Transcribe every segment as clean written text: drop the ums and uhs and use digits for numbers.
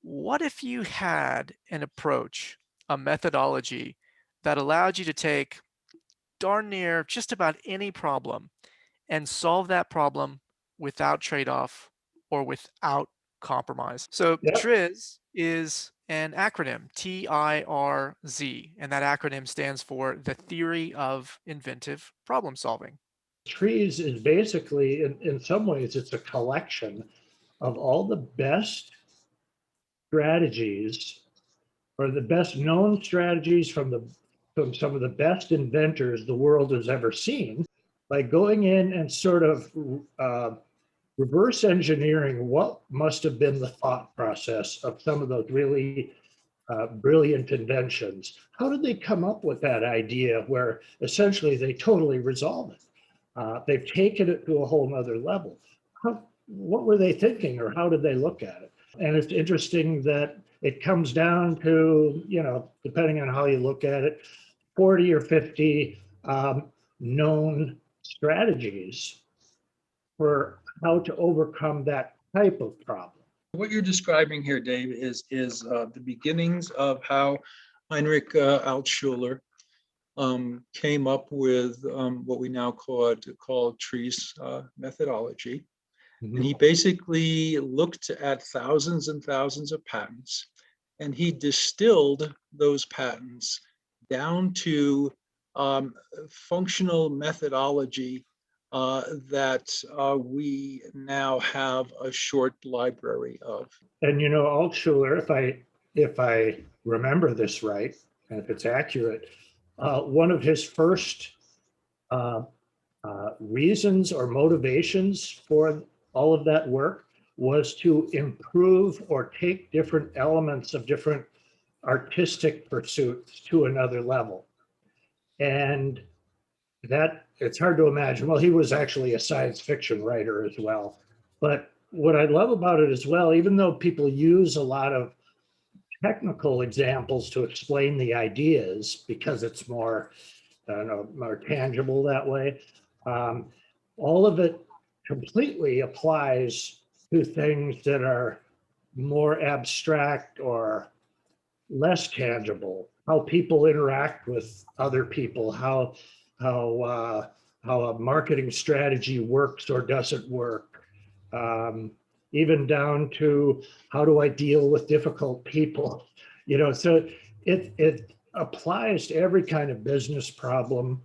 What if you had an approach, a methodology that allowed you to take darn near just about any problem and solve that problem without trade-off or without compromise? So Yep. TRIZ is an acronym, TIRZ, and that acronym stands for the theory of inventive problem solving. Trees is basically, in some ways, it's a collection of all the best strategies or the best known strategies from some of the best inventors the world has ever seen by going in and sort of reverse engineering what must have been the thought process of some of those really brilliant inventions. How did they come up with that idea where essentially they totally resolve it? They've taken it to a whole nother level. What were they thinking, or how did they look at it? And it's interesting that it comes down to, depending on how you look at it, 40 or 50 known strategies for how to overcome that type of problem. What you're describing here, Dave, is the beginnings of how Heinrich Altschuler came up with what we now call TRIZ methodology. And Mhm. he basically looked at thousands and thousands of patents, and he distilled those patents down to functional methodology that we now have a short library of. And Altshuler, if I remember this right, and if it's accurate, one of his first uh, reasons or motivations for all of that work was to improve or take different elements of different artistic pursuits to another level. And that it's hard to imagine. Well, he was actually a science fiction writer as well. But what I love about it as well, even though people use a lot of technical examples to explain the ideas because it's more, I don't know, more tangible that way, um, all of it completely applies to things that are more abstract or less tangible, how people interact with other people, how how a marketing strategy works or doesn't work, even down to how do I deal with difficult people, So it applies to every kind of business problem.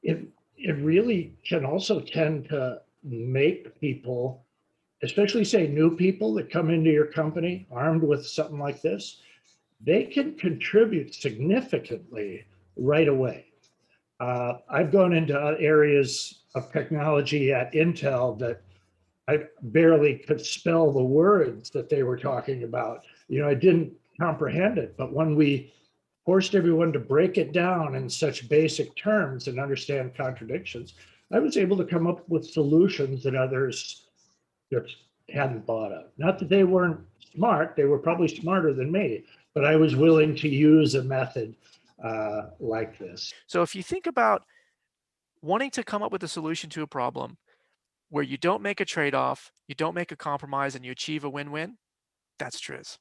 It really can also tend to make people, especially say new people that come into your company armed with something like this, they can contribute significantly right away. I've gone into areas of technology at Intel that I barely could spell the words that they were talking about. I didn't comprehend it, but when we forced everyone to break it down in such basic terms and understand contradictions, I was able to come up with solutions that others just hadn't thought of. Not that they weren't smart, they were probably smarter than me, but I was willing to use a method like this. So if you think about wanting to come up with a solution to a problem where you don't make a trade-off, you don't make a compromise, and you achieve a win-win, that's TRIZ.